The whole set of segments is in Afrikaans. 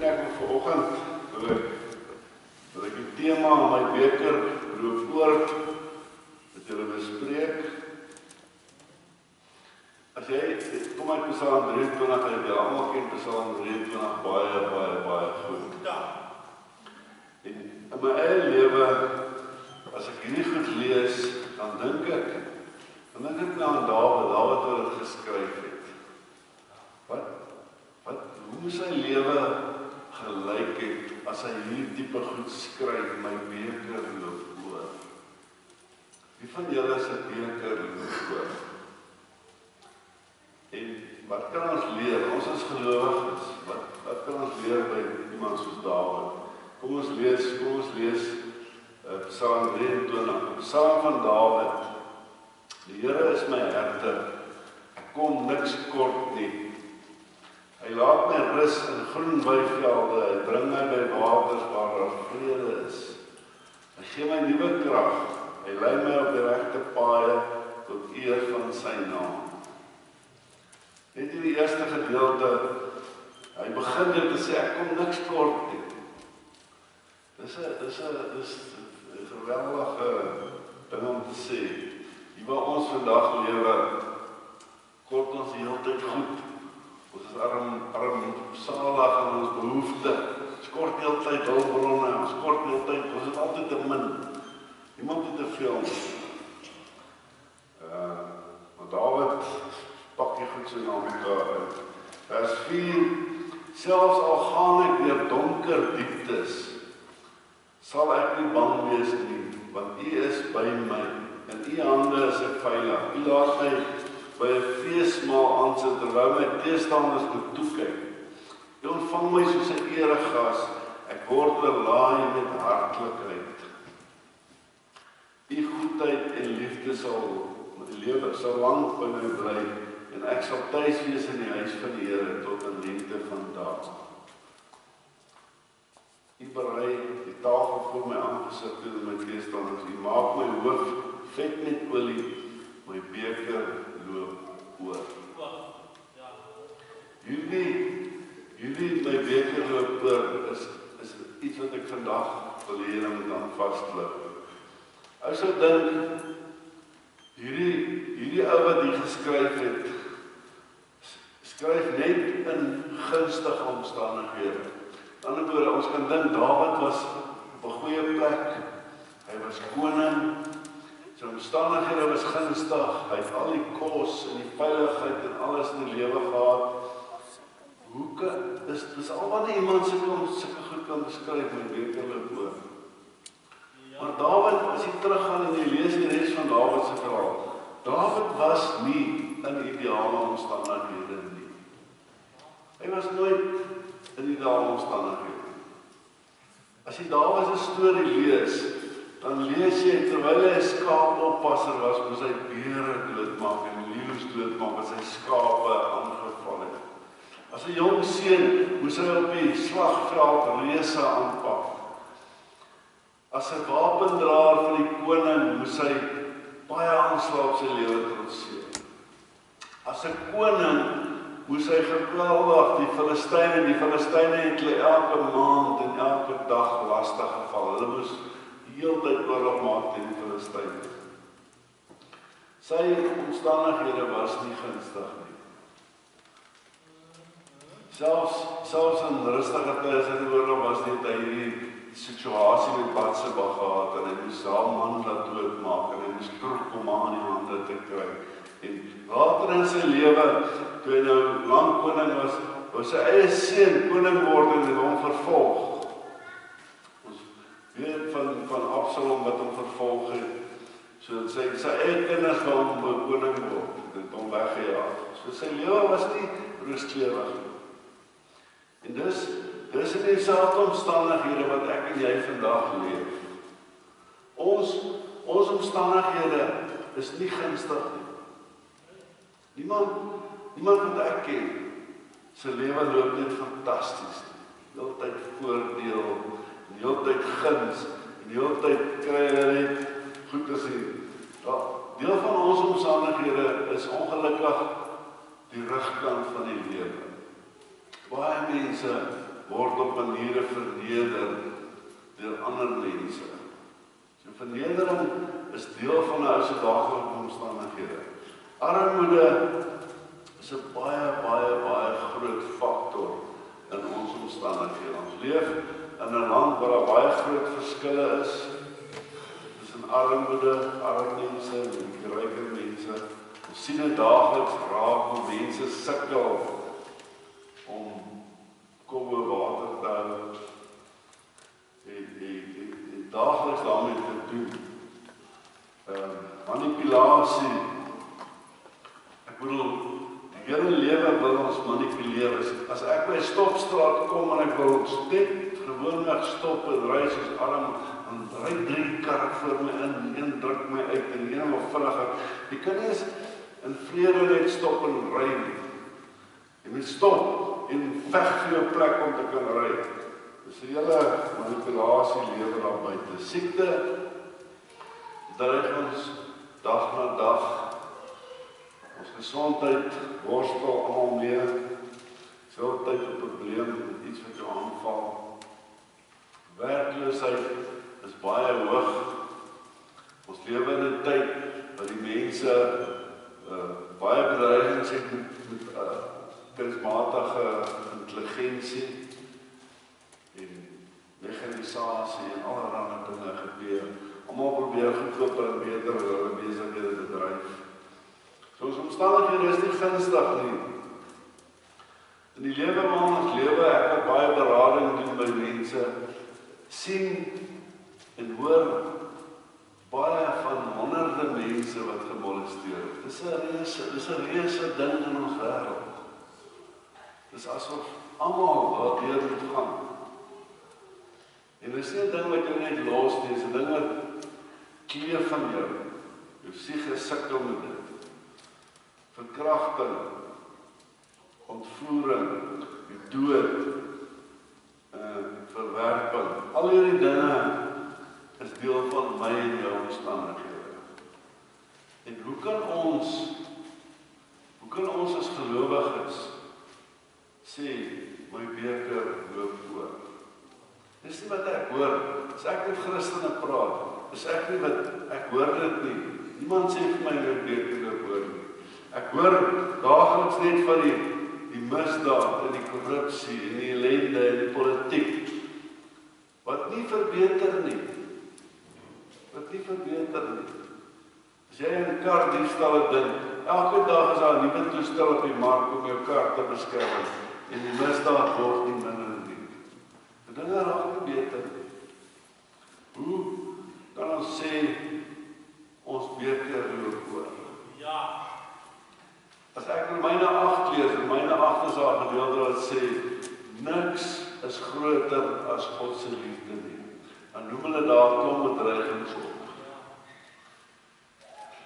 ek vanoggend wil ek die tema aan my beker loop oor met julle bespreek. As jy, kom uit Psalm 23 uit, jy almal ken Psalm 23 baie goed. En in my eie lewe, as ek hierdie goed lees, dan dink ek nou aan Dawid wat dit geskryf het. Hoe moes sy lewe gelyk het as hy hierdie tipe goed skryf, my beker loop oor? Wie van julle is 'n beker loop oor? En wat kan ons leer? Ons is gelowiges. Wat kan ons leer by iemand soos Dawid? Kom ons lees Psalm 23, Psalm van Dawid. Die Here is my herder, ek kom niks kort nie. Hy laat my rus in groen weivelde, hy bring my by waters waar daar vrede is. Hy gee my nuwe krag, hy lei my op die regte paaie tot eer van sy naam. Net in die eerste gedeelte, hy begin dit te sê, ek kom niks kort nie. Dis 'n geweldige ding om te sê. Hier waar ons vandag lewe, kort ons die hele tyd goed. Ons is armsalig in ons behoefte. Ons kort die hele tyd hulpbronne, ons kort die hele tyd, ons is altyd te min. Niemand het te veel. Maar Dawid pak jy goed so na mekaar uit. Vers 4, selfs al gaan ek deur donker dieptes, sal ek nie bang wees nie, want U is by my. In U hande is ek veilig. U laat my by 'n feesmaal aansit terwyl my teestanders moet toekyk. U ontvang my soos 'n eregas. Ek word oorlaai met hartlikheid. U goedheid en liefde sal lank by my bly en ek sal tuis wees in die huis van die Here tot in lengte van dae. U berei die tafel voor my aangesig toe my teestanders. U maak my hoof vet met olie, my beker loop oor. Hierdie my beker loop oor is iets wat ek vandag wil hê en moet aan vasloop. Ou sou dink, hierdie ou wat hier geskryf het, skryf net in gunstige omstandighede. Aan die ander woorde, ons kan dink Dawid was op 'n goeie plek, hy was koning, sy omstandighede was gunstig, hy het al die kos en die veiligheid en alles in die lewe gehad. Dis al wat iemand sulke goed kan beskryf met beker loop oor. Maar Dawid, as jy teruggaan en jy lees die res van Dawid se verhaal, Dawid was nie in ideale omstandighede nie. Hy was nooit in ideale omstandighede. As jy Dawid se storie lees, dan lees jy terwyl hy 'n skaapoppasser was, moes hy beere doodmaak en leeu's doodmaak as hy skape aangeval het. As 'n jong seun moes hy op die slagveld reuse aanpak. As 'n wapendraer vir die koning moes hy baie aanslae op sy lewe trotseer. As 'n koning moes hy geweldig die Filistyne het hulle elke maand en elke dag lastig geval. Hulle moes heeltyd oorlog maak teen die Filistyne. Sy omstandighede was nie gunstig nie. Selfs in rustige tye in die oorlog was dit hierdie situasie met Batseba gehad en hy moes haar man laat doodmaak en hy moes troep om haar in die hande te kry. En later in sy lewe, toe hy nou lang koning was, wou sy eie seun koning word en hom vervolg. Ons weet van Absalom wat hom vervolg het, sodat sy eie kinders wou hom koning word, het hom weggejaag. So sy lewe was nie rooskleurig nie. En dis in dieselfde omstandighede wat ek en jy vandag leef. Ons omstandighede is nie gunstig nie. Niemand wat ek ken, sy lewe loop net fantasties. Die hele tyd voordeel, die hele tyd guns, die hele tyd kry hulle net goed te sien. Deel van ons omstandighede is ongelukkig die rugkant van die lewe. Baie mense word op maniere verneder deur ander mense. So vernedering is deel van 'n ou se daaglikse omstandighede. Armoede is 'n baie groot faktor in ons omstandighede. Ons leef in 'n land waar daar baie groot verskille is tussen armoede, arm mense en ryker mense. Ons sien dit daagliks raak hoe mense sukkel om kom oor water te hou. Die daagliks daarmee te doen. Manipulasie. Ek bedoel, die hele lewe wil ons manipuleer. As ek by 'n stopstraat kom en ek wil net gewoonlik stop en ry soos arm, dan ry 3 karre voor my in, een druk my uit en een wil vinniger. Jy kan nie eens in vrede net stop en ry nie. Jy moet stop en veg vir jou plek om te kan ry. Dis 'n hele manipulasie lewe daar buite. Siekte dreig ons dag na dag. Ons gesondheid worstel almal mee. Dis altyd 'n probleem met iets wat jou aanval. Werkloosheid is baie hoog. Ons lewe in 'n tyd waar die mense baie bedreigings het met kunsmatige intelligensie en mekanisasie en allerlei dinge gebeur. Almal probeer goedkoper en beter hulle besighede te dryf. So ons omstandighede is nie gunstig nie. In die lewe waar ons lewe, ek het baie berading doen by mense, sien en hoor baie van honderde mense wat gemolesteer word. Dis 'n reuse ding in ons wêreld. Dis asof almal daardeur moet gaan. En dis nie 'n ding wat jy net los nie, dis 'n ding wat kleef van jou. Jou siege sukkel met dit. Verkrachting, ontvoering, die dood, verwerping. Al hierdie dinge is deel van my en jou omstandighede. En hoe kan ons as gelowiges sê, my beker loop oor? Dis nie wat ek hoor, as ek met Christene praat, is ek nie wat, ek hoor dit nie. Niemand sê vir my my beker loop oor nie. Ek hoor daagliks net van die misdaad en die korrupsie en die ellende en die politiek, wat nie verbeter nie. As jy in 'n kar diefstalle dink, elke dag is daar 'n nuwe toestel op die mark om jou kar te beskerm en die misdaad word nie minder nie. Die dinge raak nie beter nie. Hoe kan ons sê ons beker loop oor? Ja. As ek Romeine 8 lees, Romeine 8 is daar gedeelte wat sê, niks is groter as God se liefde nie. Dan noem hulle daar klomp bedreigings op.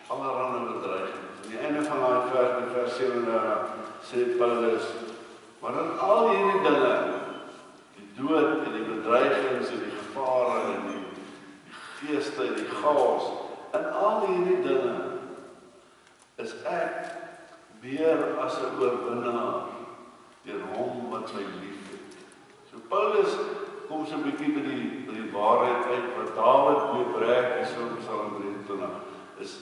Allerhande bedreigings. Aan die einde van daai vers, in vers 37, sê Paulus, maar in al hierdie dinge, die dood en die bedreigings en die gevare en die geeste en die chaos, in al hierdie dinge is ek meer as 'n oorwinnaar deur hom wat my liefhet. So Paulus kom so 'n bietjie by die waarheid uit wat Dawid meebreek in Psalm 23 is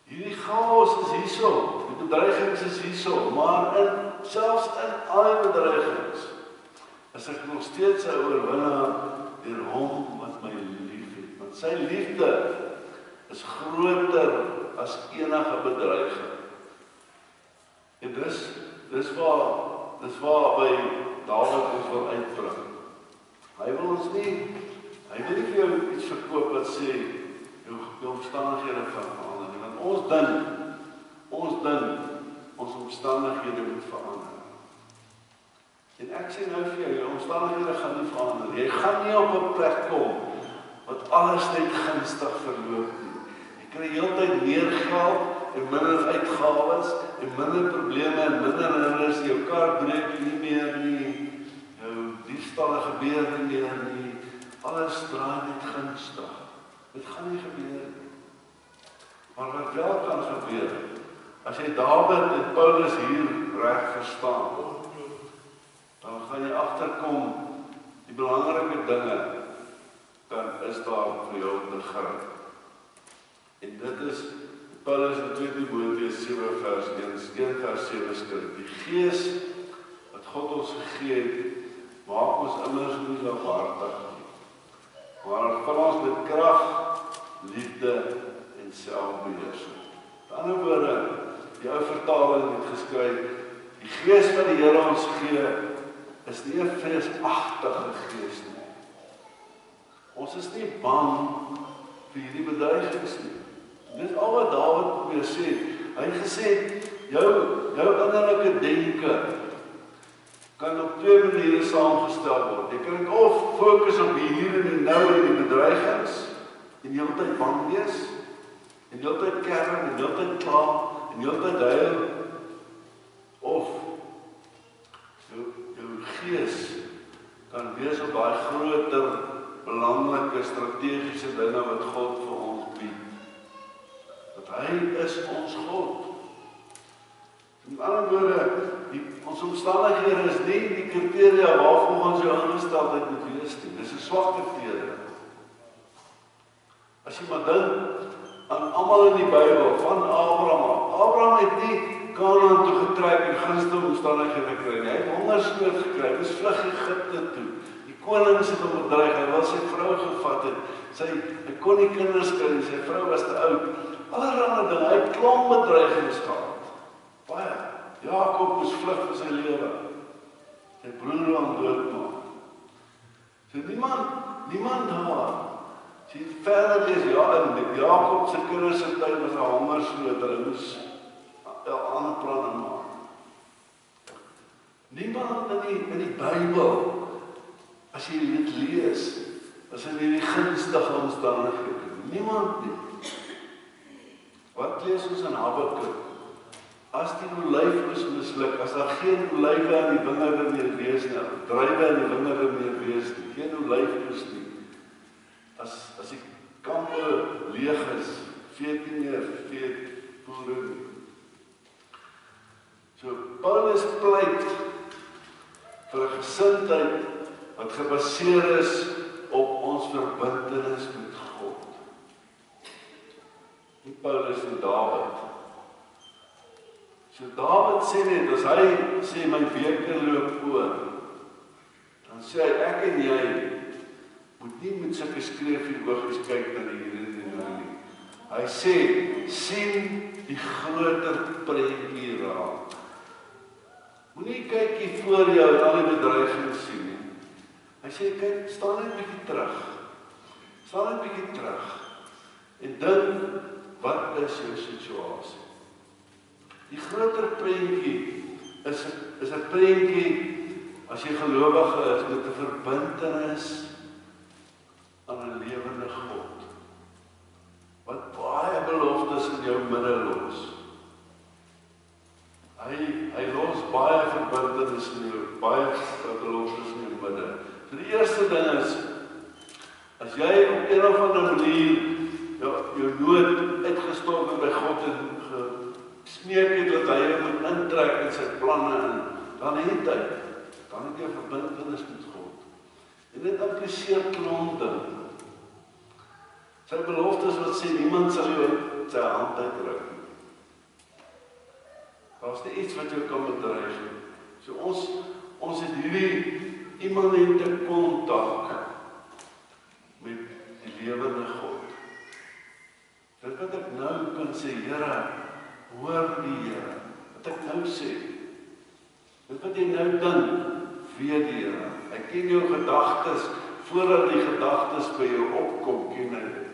hierdie chaos is hierso, die bedreigings is hierso, maar selfs in al die bedreigings is ek nog steeds 'n oorwinnaar deur hom wat my liefhet. Want sy liefde is groter as enige bedreiging. En dis waar by Dawid ons wil uitbring. Hy wil nie vir jou iets verkoop wat sê, jou omstandighede gaan verander nie, want ons dink, ons omstandighede moet verander. En ek sê nou vir jou omstandighede gaan nie verander. Jy gaan nie op 'n plek kom, wat alles net gunstig verloop nie. Jy kry heeltyd meer geld, en minder uitgawes, en minder probleme, en minder hindernisse, jou kar breek nie meer nie, jou diefstalle gebeur nie meer nie, alles draai net gunstig. Dit gaan nie gebeur nie. Maar wat wel kan gebeur, as jy Dawid en Paulus hier reg verstaan, dan gaan jy agterkom, die belangrike dinge, dan is daar vir jou te gryp. En dit is, Paulus in 2 Timoteus 7 vers 1 vers 7 skryf, die Gees wat God ons gegee het, maak ons immers nie lafhartig nie, maar vul ons met krag, liefde en selfbeheersing. Met ander woorde, die ou vertaling het geskryf, die Gees wat die Here ons gee, is nie 'n vreesagtige gees nie. Ons is nie bang vir hierdie bedreigings nie. Dit is al wat Dawid probeer sê. Hy het gesê, jou innerlike denke kan op 2 maniere saamgestel word. Jy kan dit of fokus op die hier en die nou en die bedreigings, en die hele tyd bang wees, en die hele tyd kerm, en die hele tyd kla, en die hele tyd huil, of jou gees kan wees op baie groter, belangrike, strategiese dinge wat God vir ons bied. Dat hy is ons God. Met ander woorde, ons omstandighede is nie die kriteria waarvoor ons jou ingesteldheid moet wees nie. Dis 'n swak kriteria. As jy maar dink aan almal in die Bybel, van Abraham. Abraham het nie Kanaan toe getrek en gunste omstandighede gekry nie. Hy het hongersnood gekry, hy is vlug Egipte toe. Die konings het hom bedreig, hy wil sy vrou gevat het. Hy kon nie kinders kry nie, sy vrou was te oud. Allerhande dinge, hy het klomp bedreigings gehad. Baie. Jakob moes vlug vir sy lewe. Sy broer wou hom doodmaak. So niemand daar. Sy het verder lees, in Jakob se kinders se tyd was 'n hongersnood, hulle moes 'n ander planne maak. Niemand in die Bybel, as jy dit lees, is in die gunstige omstandighede. Niemand nie. Wat lees ons in Habakuk? As die olyfoes misluk, as daar geen olywe aan die wingerde meer wees nie, druiwe aan die wingerde meer wees nie, geen olyfoes nie, as die kampe leeg is, veet nie meer, veet boere nie. So, Paulus pleit vir 'n gesindheid wat gebaseer is op ons verbintenis met God. Nie Paulus en Dawid. So Dawid sê net, as hy sê my beker loop oor, dan sê hy, ek en jy moet nie met sulke skreefierogies kyk na die hier en die nou nie. Hy sê, sien die groter prentjie raak. Moenie kyk hier voor jou en al die bedreigings sien nie. Hy sê, kyk, staan net 'n bietjie terug. Staan net 'n bietjie terug. En dink, wat is jou situasie? Die groter prentjie is 'n prentjie, as jy gelowige is, met 'n verbintenis aan 'n lewende God. Wat baie beloftes in jou midde los. Hy los baie verbintenis in jou, baie beloftes in jou midde. So die eerste ding is, as jy op een of ander manier jou nood uitgestort het by God en gesmeek het dat hy jou moet intrek in sy planne in, dan het jy 'n verbintenis met God. En dit impliseer klomp dinge. Sy beloftes wat sê, niemand sal jou sy hand uitruk. Daar is nie iets wat jou kan bedreig. So ons het hierdie immanente kontak met die lewende God. Dit wat ek nou kan sê, Here, hoor die Here. Wat ek nou sê, dit wat jy nou dink, weet die Here. Hy ken jou gedagtes, voordat die gedagtes by jou opkom, ken hy dit.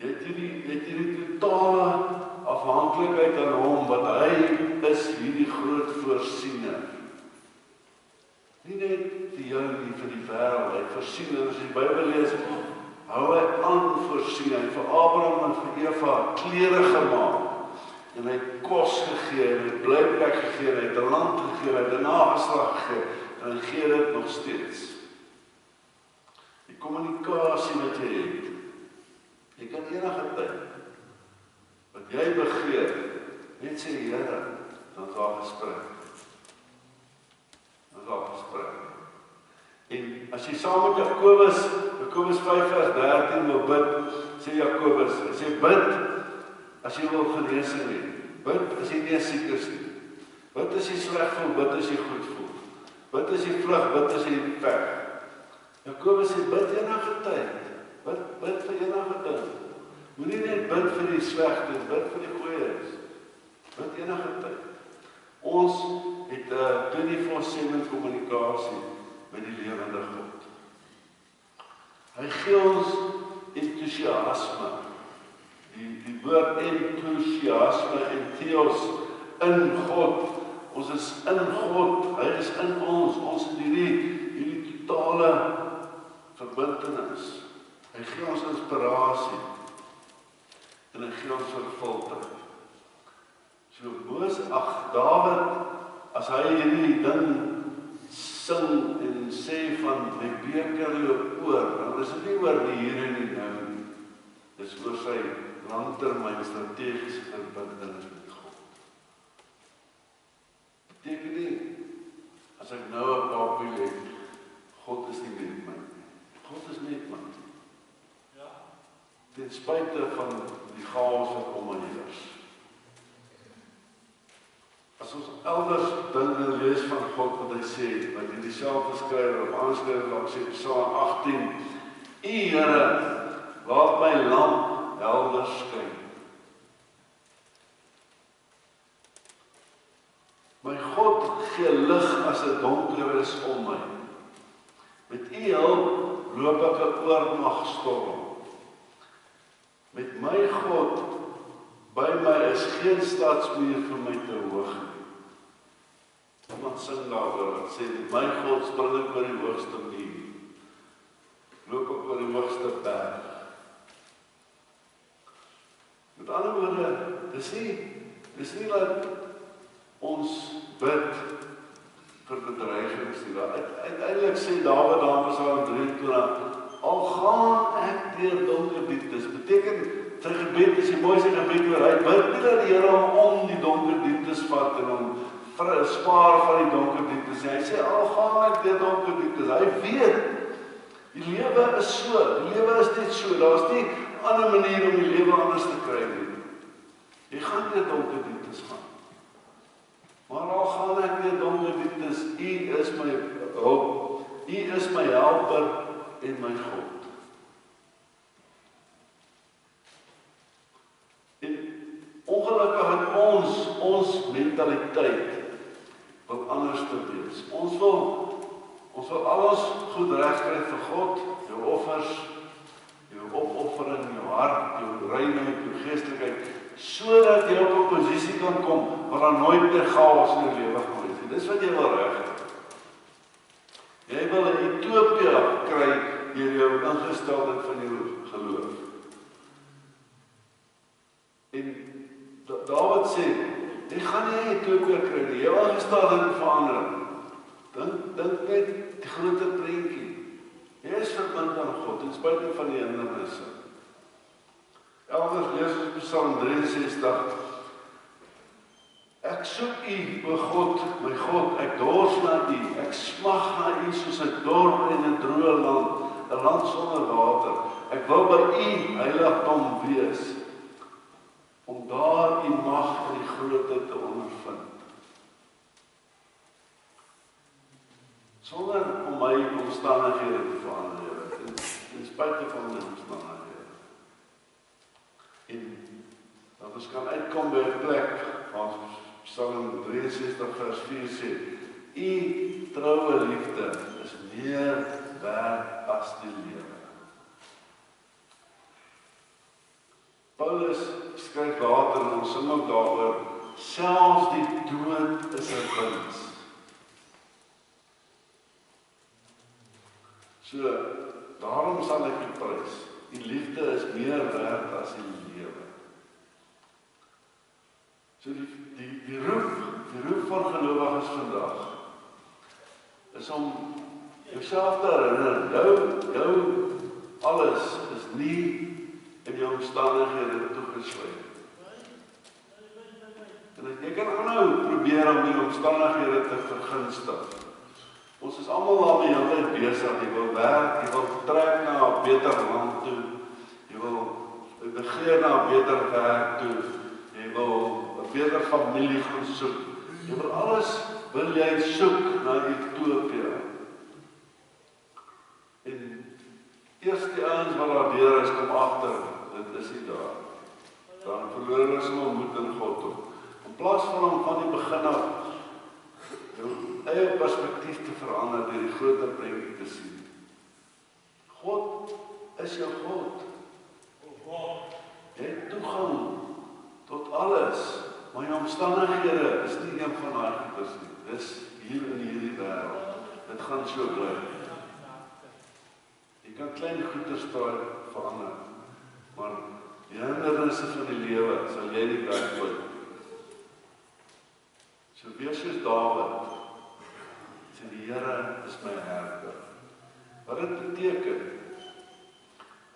Jy het hierdie totale afhanklikheid aan hom, wat hy is hierdie groot voorsiener. Nie net vir jou nie, vir die wêreld, hy voorsien, en as jy die Bybel lees, hou hy aan voorsien, hy het vir Abraham en vir Eva klere gemaak, en hy het kos gegee, en hy het blyplek gegee, hy het 'n land gegee, hy het 'n nageslag gegee, en hy gee dit nog steeds. Die kommunikasie wat jy het, jy kan enige tyd, wat jy begeer, net sê, Here, dan is daar gesprek. Dan is daar gesprek. En as jy saam met Jakobus 5 vers 13 wil bid, sê Jakobus, hy sê bid as jy wil genesing hê. Bid as jy nie siek is nie. Bid as jy sleg voel, bid as jy goed voel. Bid as jy vlug, bid as jy veg. Jakobus sê bid enige tyd. Bid vir enige ding. Moenie net bid vir die slegte, bid vir die goeies. Bid enige tyd. Ons het 24/7 kommunikasie met die lewende God. Hy gee ons enthousiasme. Die woord enthousiasme en theos in God. Ons is in God, hy is in ons het hierdie totale verbintenis. Hy gee ons inspirasie en hy gee ons vervulling. So Dawid, as hy hierdie ding sing en sê van my beker loop oor, dan is dit nie oor die hier en die nou nie. Dis oor sy langtermyn strategiese verbintenis met God. Beteken nie, as ek nou 'n papie het, God is nie met my. God is met my. Ten spyte van die chaos wat om my heers. As ons elders dinge lees van God wat hy sê, wat hy dieselfde skrywer of aanskrywer wat sê, Psalm 18, U Here, laat my lamp helder skyn. My God gee lig as dit donker is om my. Met U hulp loop ek 'n oormagstorm. Met my God by my is geen stadsmuur vir my te hoog nie. Iemand sing daaroor wat sê, met my God spring ek oor die hoogste muur. Loop ek oor die hoogste berg. Met ander woorde, dis nie dat ons bid vir bedreigings nie. Uiteindelik sê Dawid daar in Psalm 23, al gaan ek deur donker dieptes, beteken sy gebed is die mooiste gebed oor, hy bid nie dat die Here hom om die donker dieptes vat en hom spaar van die donker dieptes. Hy sê, al gaan ek deur donker dieptes, hy weet, die lewe is so, die lewe is net so, daar is nie 'n ander manier om die lewe anders te kry nie. Jy gaan deur donker dieptes gaan. Maar al gaan ek deur donker dieptes, U is my hulp, U is my helper en my God. En ongelukkig het ons mentaliteit wil anders te wees. Ons wil alles goed regkry vir God, jou offers, jou opoffering, jou hart, jou reinheid, jou geestelikheid, sodat jy op 'n posisie kan kom waar daar nooit meer chaos in jou lewe gaan wees nie. Dis wat jy wil regkry. Jy wil 'n utopia kry deur jou ingesteldheid van jou geloof. En Dawid sê, jy gaan nie 'n utopia kry nie, jou ingesteldheid verander. Dink net die groter prentjie. Jy is verbind aan God, ten spyte van die hindernisse. Elders lees ons Psalm 63, ek soek U, o God, my God, ek dors na U, ek smag na U soos 'n dorp in 'n droë land, 'n land sonder water. Ek wil by U heiligdom wees, om daar U mag en die grootheid te ondervind. Sonder om my omstandighede te verander, ten spyte van my omstandighede. En dat ons kan uitkom by 'n plek, waar Psalm 63 vers 4 sê, U troue liefde is meer werd as die lewe. Paulus skryf later en ons sing ook daaroor, selfs die dood is 'n wins. So, daarom sal ek U prys. Die liefde is meer werd as die lewe. So die roep van gelowiges vandag is om jouself te herinner, jou alles is nie in jou omstandighede toegesluit. En jy kan aanhou probeer om die omstandighede te vergunstig. Ons is almal daarmee altyd besig. Jy wil werk, jy wil trek na 'n beter land toe. Jy wil begeer na 'n beter werk toe. Jy wil 'n beter familie gaan soek. Jy wil alles wil jy soek na Ethiopië. En eers die ouens wat daar deur is, kom agter, dit is nie daar. Dan verloor hulle sommer moed in God op. In plaas van van die begin af jou eie perspektief te verander deur die groter prentjie te sien. God is jou God. Jy het toegang tot alles, maar jou omstandighede is nie een van daai goeders nie. Dis hier in hierdie wêreld. Dit gaan so bly. Jy kan klein goeders verander, maar die hindernisse van die lewe sal jy nie weggooi. So wees soos Dawid, sê die Here is my herder. Wat dit beteken,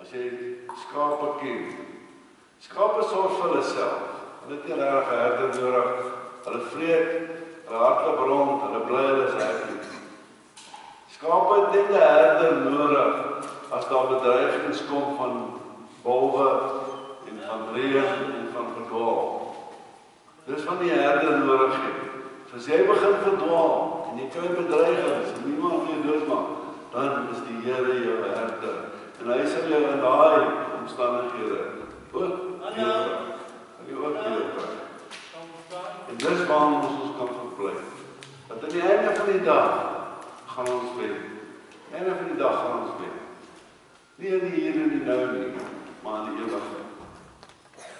as jy skape ken, skape sorg vir hulle self. Hulle het nie regtig 'n herder nodig. Hulle vreet, hulle hardloop rond, hulle bly, hulle is happy. Skape het net 'n herder nodig as daar bedreigings kom van wolwe en van reën en van verdwaal. Dis wat die herder nodig het. So as jy begin verdwaal en jy kry bedreigings en niemand wil jou doodmaak, dan is die Here jou herder. En hy sal jou in daai omstandighede ook leer. En dis waarom ons kan verbly. Dat aan die einde van die dag gaan ons wen. Aan die einde van die dag gaan ons wen. Nie in die hier en die nou nie, maar in die ewigheid.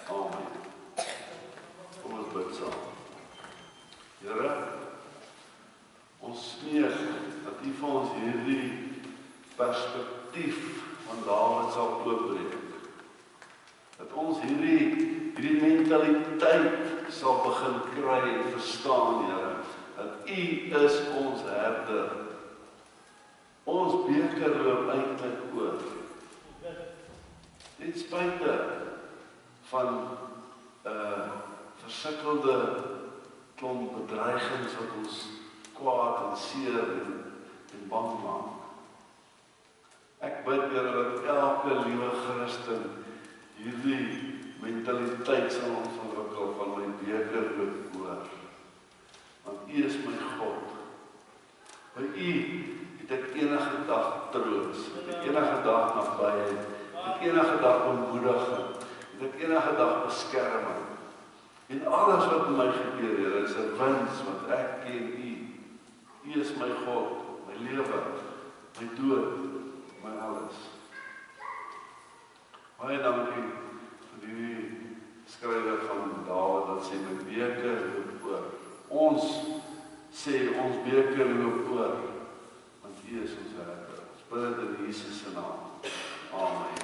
Amen. Kom ons bid saam. Here, ons smeek dat U vir ons hierdie perspektief van Dawid sal oopbreek. Dat ons hierdie mentaliteit sal begin kry en verstaan, Here, dat U is ons herder. Ons beker loop eintlik oor. Ten spyte van versukkelde klomp bedreigings wat ons kwaad en seer en bang maak. Ek bid, Here, dat elke liewe Christen hierdie mentaliteit sal ontwikkel van my beker loop oor. Want U is my God. By U het ek enige dag troos, het ek enige dag nabyheid, het ek enige dag bemoediging, het ek enige dag beskerming. En alles wat met my gebeur, Here, is 'n wins wat ek ken U. U is my God, my lewe, my dood, my alles. Baie dankie vir die skrywer van Dawid dat sê my beker loop oor. Ons sê ons beker loop oor, want U is ons herder. Ons bid dit in Jesus se naam. Amen.